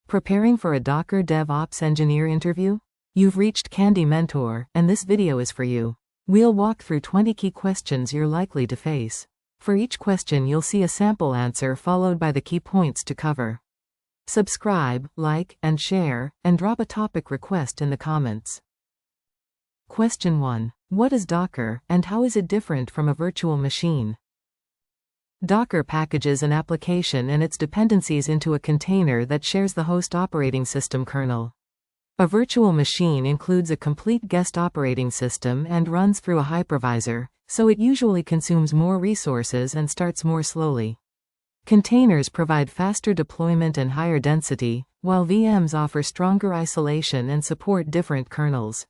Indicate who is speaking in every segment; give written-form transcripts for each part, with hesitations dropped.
Speaker 1: Preparing for a Docker DevOps Engineer interview? You've reached Candy Mentor, and this video is for you. We'll walk through 20 key questions you're likely to face. For each question you'll see a sample answer followed by the key points to cover. Subscribe, like, and share, and drop a topic request in the comments. Question 1. What is Docker, and how is it different from a virtual machine? Docker packages an application and its dependencies into a container that shares the host operating system kernel. A virtual machine includes a complete guest operating system and runs through a hypervisor, so it usually consumes more resources and starts more slowly. Containers provide faster deployment and higher density, while VMs offer stronger isolation and support different kernels.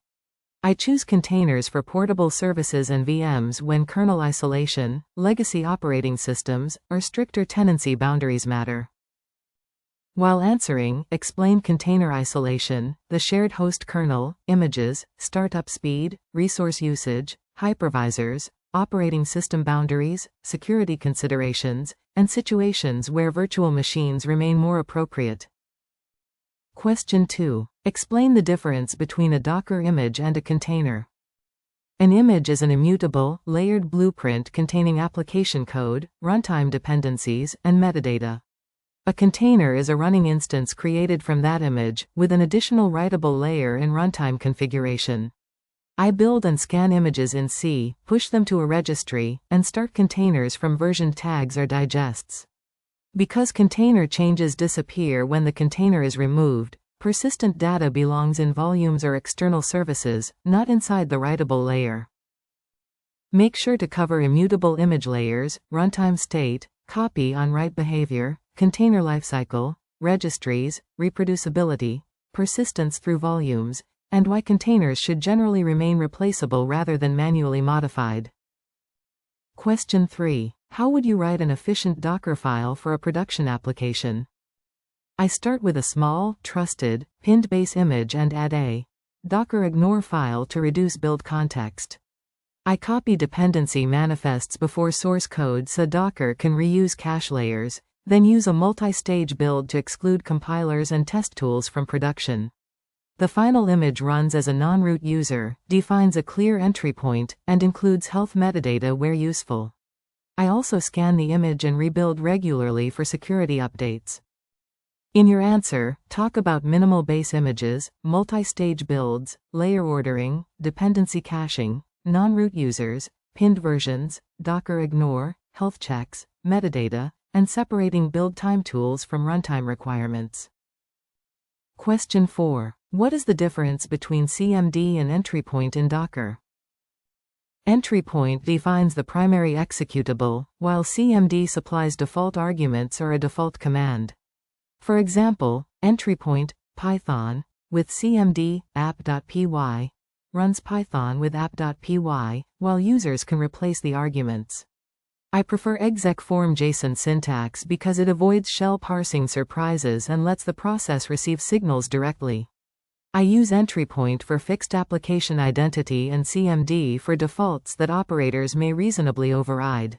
Speaker 1: I choose containers for portable services and VMs when kernel isolation, legacy operating systems, or stricter tenancy boundaries matter. While answering, explain container isolation, the shared host kernel, images, startup speed, resource usage, hypervisors, operating system boundaries, security considerations, and situations where virtual machines remain more appropriate. Question 2. Explain the difference between a Docker image and a container. An image is an immutable, layered blueprint containing application code, runtime dependencies, and metadata. A container is a running instance created from that image, with an additional writable layer in runtime configuration. I build and scan images in C, push them to a registry, and start containers from version tags or digests. Because container changes disappear when the container is removed, persistent data belongs in volumes or external services, not inside the writable layer. Make sure to cover immutable image layers, runtime state, copy on write behavior, container lifecycle, registries, reproducibility, persistence through volumes, and why containers should generally remain replaceable rather than manually modified. Question 3. How would you write an efficient Dockerfile for a production application? I start with a small, trusted, pinned base image and add a Docker ignore file to reduce build context. I copy dependency manifests before source code so Docker can reuse cache layers, then use a multi-stage build to exclude compilers and test tools from production. The final image runs as a non-root user, defines a clear entry point, and includes health metadata where useful. I also scan the image and rebuild regularly for security updates. In your answer, talk about minimal base images, multi-stage builds, layer ordering, dependency caching, non-root users, pinned versions, Docker ignore, health checks, metadata, and separating build time tools from runtime requirements. Question 4. What is the difference between CMD and ENTRYPOINT in Docker? ENTRYPOINT defines the primary executable, while CMD supplies default arguments or a default command. For example, ENTRYPOINT, Python, with CMD, app.py, runs Python with app.py, while users can replace the arguments. I prefer exec_form JSON syntax because it avoids shell parsing surprises and lets the process receive signals directly. I use ENTRYPOINT for fixed application identity and CMD for defaults that operators may reasonably override.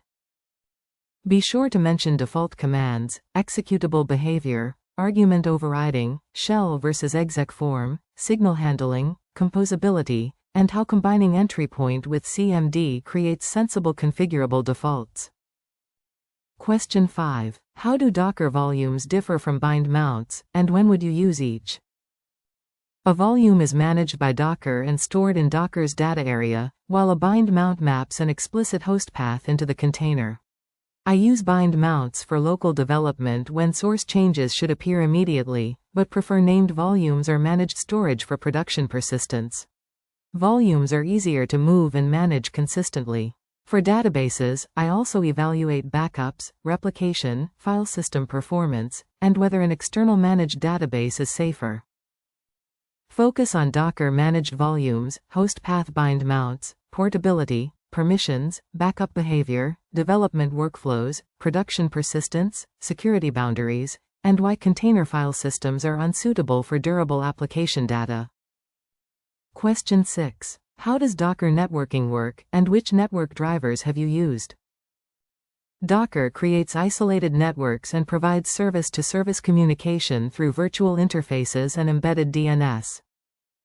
Speaker 1: Be sure to mention default commands, executable behavior, argument overriding, shell versus exec_form, signal handling, composability, and how combining ENTRYPOINT with CMD creates sensible configurable defaults. Question 5. How do Docker volumes differ from bind mounts, and when would you use each? A volume is managed by Docker and stored in Docker's data area, while a bind mount maps an explicit host path into the container. I use bind mounts for local development when source changes should appear immediately, but prefer named volumes or managed storage for production persistence. Volumes are easier to move and manage consistently. For databases, I also evaluate backups, replication, file system performance, and whether an external managed database is safer. Focus on Docker managed volumes, host path bind mounts, portability, permissions, backup behavior, development workflows, production persistence, security boundaries, and why container file systems are unsuitable for durable application data. Question 6. How does Docker networking work, and which network drivers have you used? Docker creates isolated networks and provides service-to-service communication through virtual interfaces and embedded DNS.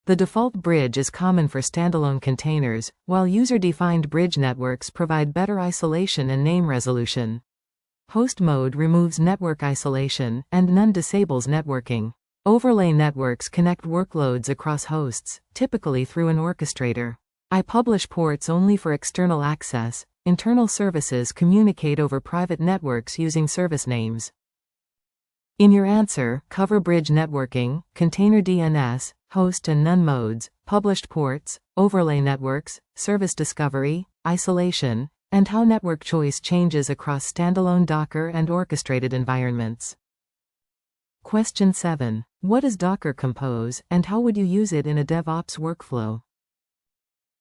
Speaker 1: The default bridge is common for standalone containers, while user-defined bridge networks provide better isolation and name resolution. Host mode removes network isolation, and none disables networking. Overlay networks connect workloads across hosts, typically through an orchestrator. I publish ports only for external access. Internal services communicate over private networks using service names. In your answer, cover bridge networking, container DNS, host and none modes, published ports, overlay networks, service discovery, isolation, and how network choice changes across standalone Docker and orchestrated environments. Question 7. What is Docker Compose, and how would you use it in a DevOps workflow?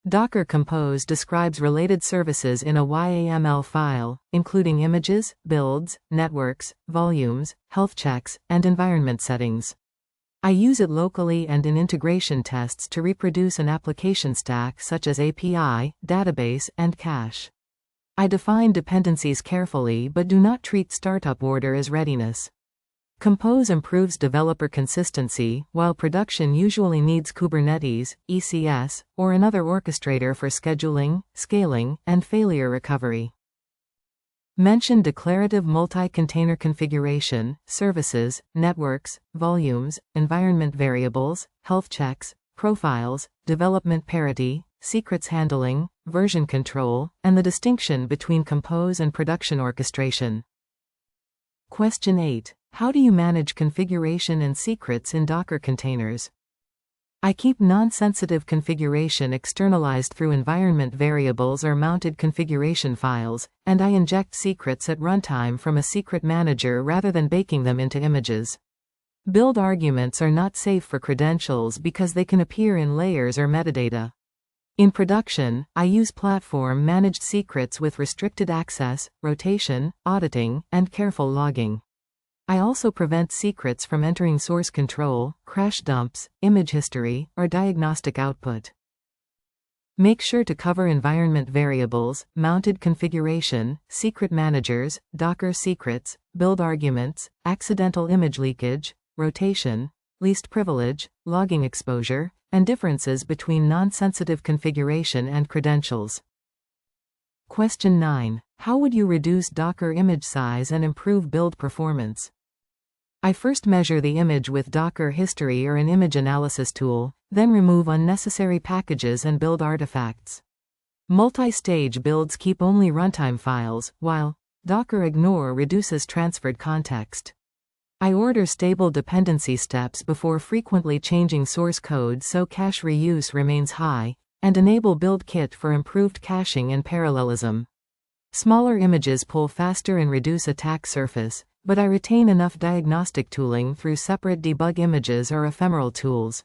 Speaker 1: Docker Compose describes related services in a YAML file, including images, builds, networks, volumes, health checks, and environment settings. I use it locally and in integration tests to reproduce an application stack such as API, database, and cache. I define dependencies carefully but do not treat startup order as readiness. Compose improves developer consistency, while production usually needs Kubernetes, ECS, or another orchestrator for scheduling, scaling, and failure recovery. Mention declarative multi-container configuration, services, networks, volumes, environment variables, health checks, profiles, development parity, secrets handling, version control, and the distinction between Compose and production orchestration. Question 8. How do you manage configuration and secrets in Docker containers? I keep non-sensitive configuration externalized through environment variables or mounted configuration files, and I inject secrets at runtime from a secret manager rather than baking them into images. Build arguments are not safe for credentials because they can appear in layers or metadata. In production, I use platform-managed secrets with restricted access, rotation, auditing, and careful logging. I also prevent secrets from entering source control, crash dumps, image history, or diagnostic output. Make sure to cover environment variables, mounted configuration, secret managers, Docker secrets, build arguments, accidental image leakage, rotation, least privilege, logging exposure, and differences between non-sensitive configuration and credentials. Question 9. How would you reduce Docker image size and improve build performance? I first measure the image with Docker history or an image analysis tool, then remove unnecessary packages and build artifacts. Multi-stage builds keep only runtime files, while Docker ignore reduces transferred context. I order stable dependency steps before frequently changing source code so cache reuse remains high, and enable build kit for improved caching and parallelism. Smaller images pull faster and reduce attack surface, but I retain enough diagnostic tooling through separate debug images or ephemeral tools.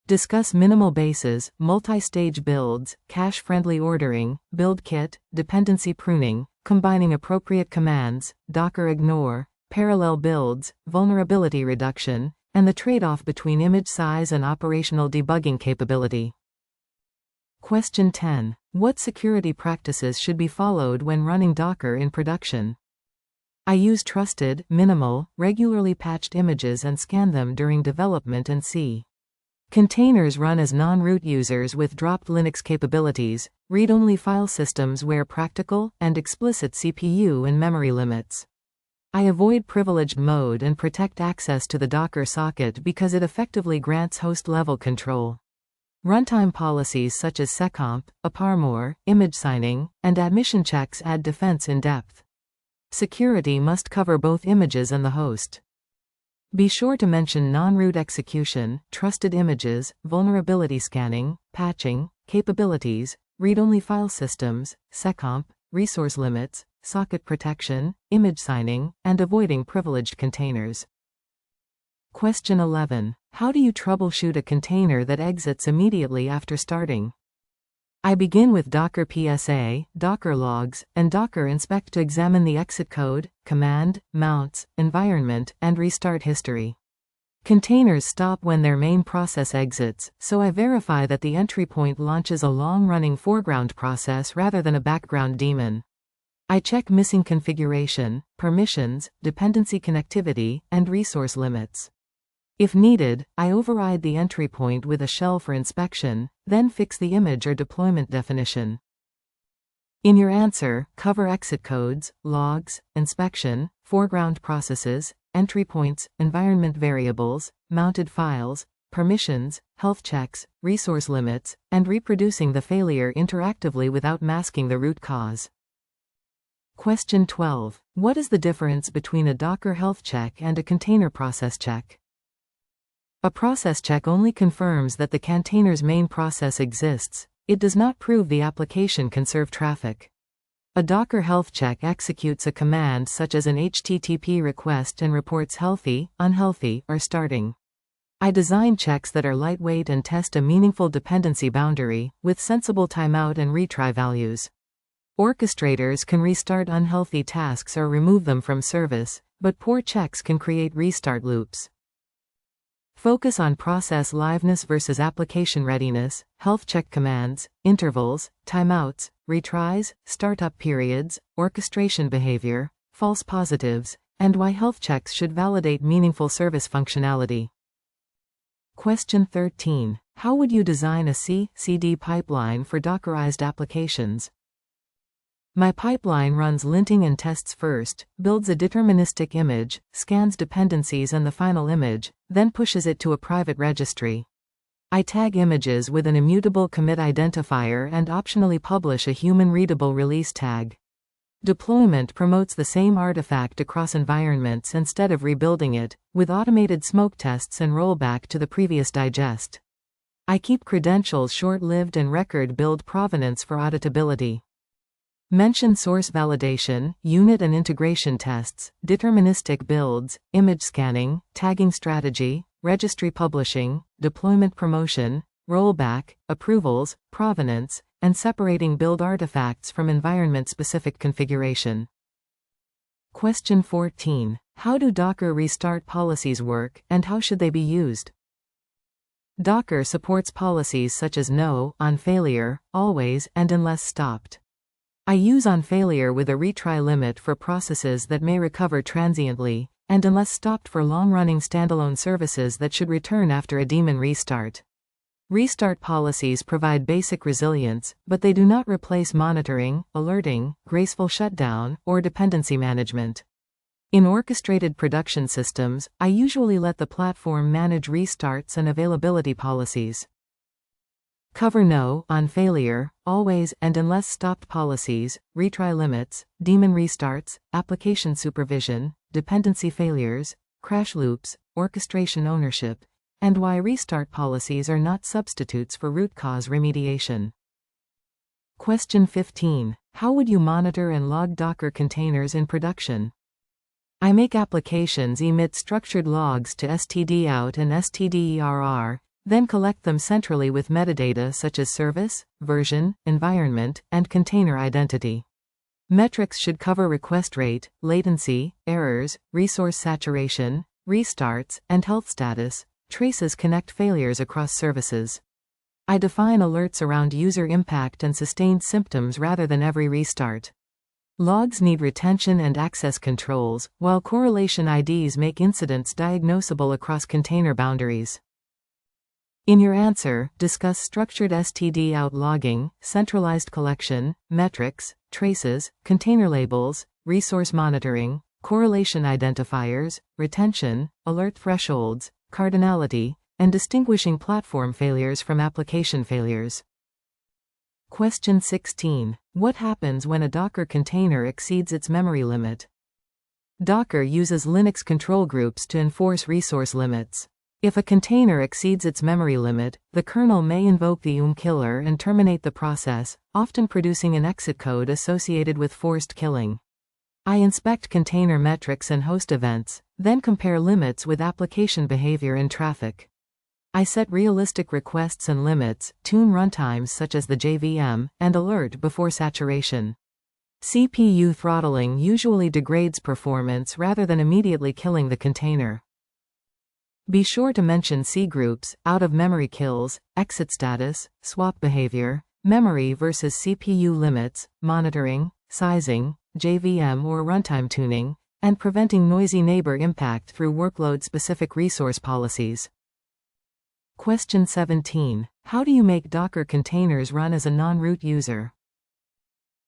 Speaker 1: Discuss minimal bases, multi-stage builds, cache-friendly ordering, build kit, dependency pruning, combining appropriate commands, Docker ignore, parallel builds, vulnerability reduction, and the trade-off between image size and operational debugging capability. Question 10. What security practices should be followed when running Docker in production? I use trusted, minimal, regularly patched images and scan them during development and see. Containers run as non-root users with dropped Linux capabilities, read-only file systems where practical, and explicit CPU and memory limits. I avoid privileged mode and protect access to the Docker socket because it effectively grants host-level control. Runtime policies such as seccomp, aparmor, image signing, and admission checks add defense in depth. Security must cover both images and the host. Be sure to mention non-root execution, trusted images, vulnerability scanning, patching, capabilities, read-only file systems, seccomp, resource limits, socket protection, image signing, and avoiding privileged containers. Question 11. How do you troubleshoot a container that exits immediately after starting? I begin with Docker PSA, Docker logs, and Docker inspect to examine the exit code, command, mounts, environment, and restart history. Containers stop when their main process exits, so I verify that the entry point launches a long-running foreground process rather than a background daemon. I check missing configuration, permissions, dependency connectivity, and resource limits. If needed, I override the entry point with a shell for inspection, then fix the image or deployment definition. In your answer, cover exit codes, logs, inspection, foreground processes, entry points, environment variables, mounted files, permissions, health checks, resource limits, and reproducing the failure interactively without masking the root cause. Question 12. What is the difference between a Docker health check and a container process check? A process check only confirms that the container's main process exists. It does not prove the application can serve traffic. A Docker health check executes a command such as an HTTP request and reports healthy, unhealthy, or starting. I design checks that are lightweight and test a meaningful dependency boundary, with sensible timeout and retry values. Orchestrators can restart unhealthy tasks or remove them from service, but poor checks can create restart loops. Focus on process liveness versus application readiness, health check commands, intervals, timeouts, retries, startup periods, orchestration behavior, false positives, and why health checks should validate meaningful service functionality. Question 13. How would you design a CI/CD pipeline for Dockerized applications? My pipeline runs linting and tests first, builds a deterministic image, scans dependencies and the final image, then pushes it to a private registry. I tag images with an immutable commit identifier and optionally publish a human-readable release tag. Deployment promotes the same artifact across environments instead of rebuilding it, with automated smoke tests and rollback to the previous digest. I keep credentials short-lived and record build provenance for auditability. Mention source validation, unit and integration tests, deterministic builds, image scanning, tagging strategy, registry publishing, deployment promotion, rollback, approvals, provenance, and separating build artifacts from environment-specific configuration. Question 14. How do Docker restart policies work, and how should they be used? Docker supports policies such as no, on failure, always, and unless stopped. I use on failure with a retry limit for processes that may recover transiently, and unless stopped for long-running standalone services that should return after a daemon restart. Restart policies provide basic resilience, but they do not replace monitoring, alerting, graceful shutdown, or dependency management. In orchestrated production systems, I usually let the platform manage restarts and availability policies. Cover no, on failure, always, and unless stopped policies, retry limits, daemon restarts, application supervision, dependency failures, crash loops, orchestration ownership, and why restart policies are not substitutes for root cause remediation. Question 15. How would you monitor and log Docker containers in production? I make applications emit structured logs to stdout and stderr, then collect them centrally with metadata such as service, version, environment, and container identity. Metrics should cover request rate, latency, errors, resource saturation, restarts, and health status. Traces connect failures across services. I define alerts around user impact and sustained symptoms rather than every restart. Logs need retention and access controls, while correlation IDs make incidents diagnosable across container boundaries. In your answer, discuss structured stdout logging, centralized collection, metrics, traces, container labels, resource monitoring, correlation identifiers, retention, alert thresholds, cardinality, and distinguishing platform failures from application failures. Question 16. What happens when a Docker container exceeds its memory limit? Docker uses Linux control groups to enforce resource limits. If a container exceeds its memory limit, the kernel may invoke the killer and terminate the process, often producing an exit code associated with forced killing. I inspect container metrics and host events, then compare limits with application behavior and traffic. I set realistic requests and limits, tune runtimes such as the JVM, and alert before saturation. CPU throttling usually degrades performance rather than immediately killing the container. Be sure to mention cgroups, out-of-memory kills, exit status, swap behavior, memory versus CPU limits, monitoring, sizing, JVM or runtime tuning, and preventing noisy neighbor impact through workload-specific resource policies. Question 17. How do you make Docker containers run as a non-root user?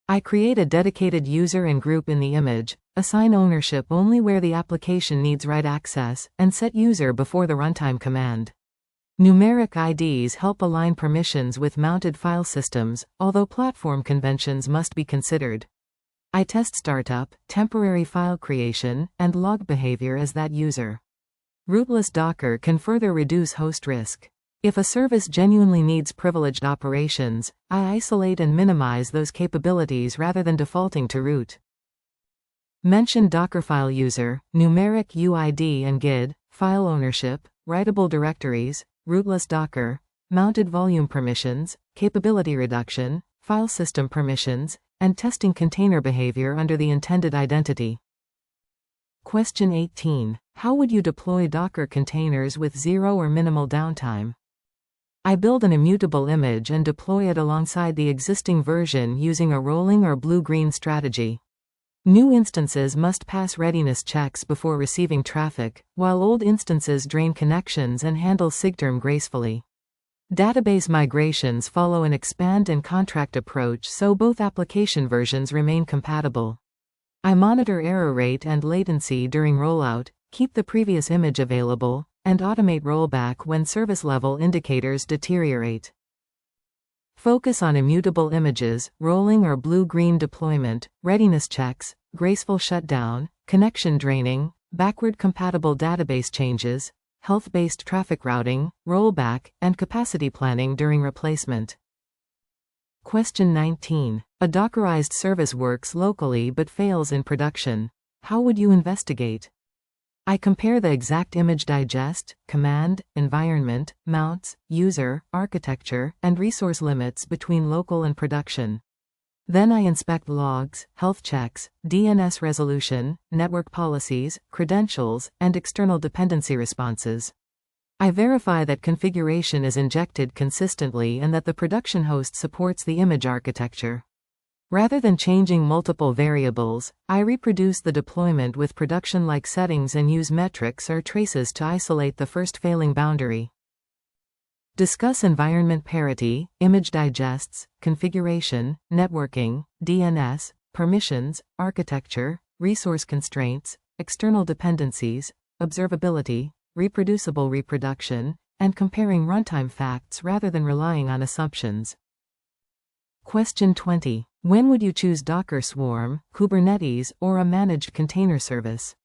Speaker 1: I create a dedicated user and group in the image, assign ownership only where the application needs write access, and set user before the runtime command. Numeric IDs help align permissions with mounted file systems, although platform conventions must be considered. I test startup, temporary file creation, and log behavior as that user. Rootless Docker can further reduce host risk. If a service genuinely needs privileged operations, I isolate and minimize those capabilities rather than defaulting to root. Mention Dockerfile user, numeric UID and GID, file ownership, writable directories, rootless Docker, mounted volume permissions, capability reduction, file system permissions, and testing container behavior under the intended identity. Question 18. How would you deploy Docker containers with zero or minimal downtime? I build an immutable image and deploy it alongside the existing version using a rolling or blue-green strategy. New instances must pass readiness checks before receiving traffic, while old instances drain connections and handle SIGTERM gracefully. Database migrations follow an expand and contract approach so both application versions remain compatible. I monitor error rate and latency during rollout, keep the previous image available, and automate rollback when service level indicators deteriorate. Focus on immutable images, rolling or blue-green deployment, readiness checks, graceful shutdown, connection draining, backward compatible database changes, health-based traffic routing, rollback, and capacity planning during replacement. Question 19. A Dockerized service works locally but fails in production. How would you investigate? I compare the exact image digest, command, environment, mounts, user, architecture, and resource limits between local and production. Then I inspect logs, health checks, DNS resolution, network policies, credentials, and external dependency responses. I verify that configuration is injected consistently and that the production host supports the image architecture. Rather than changing multiple variables, I reproduce the deployment with production-like settings and use metrics or traces to isolate the first failing boundary. Discuss environment parity, image digests, configuration, networking, DNS, permissions, architecture, resource constraints, external dependencies, observability, reproducible reproduction, and comparing runtime facts rather than relying on assumptions. Question 20. When would you choose Docker Swarm, Kubernetes, or a managed container service?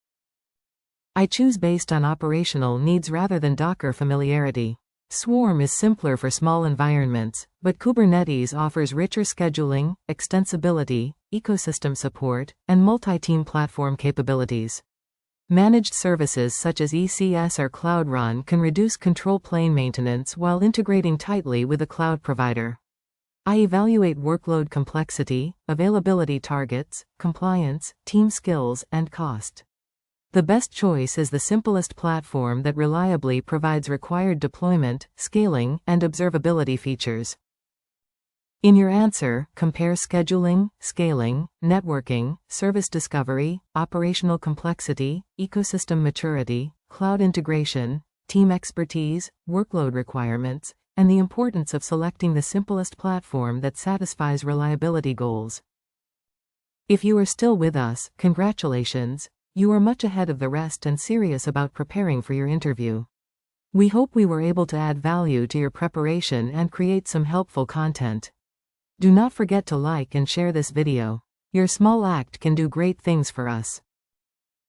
Speaker 1: I choose based on operational needs rather than Docker familiarity. Swarm is simpler for small environments, but Kubernetes offers richer scheduling, extensibility, ecosystem support, and multi-team platform capabilities. Managed services such as ECS or Cloud Run can reduce control plane maintenance while integrating tightly with a cloud provider. I evaluate workload complexity, availability targets, compliance, team skills, and cost. The best choice is the simplest platform that reliably provides required deployment, scaling, and observability features. In your answer, compare scheduling, scaling, networking, service discovery, operational complexity, ecosystem maturity, cloud integration, team expertise, workload requirements, and the importance of selecting the simplest platform that satisfies reliability goals. If you are still with us, congratulations, you are much ahead of the rest and serious about preparing for your interview. We hope we were able to add value to your preparation and create some helpful content. Do not forget to like and share this video. Your small act can do great things for us.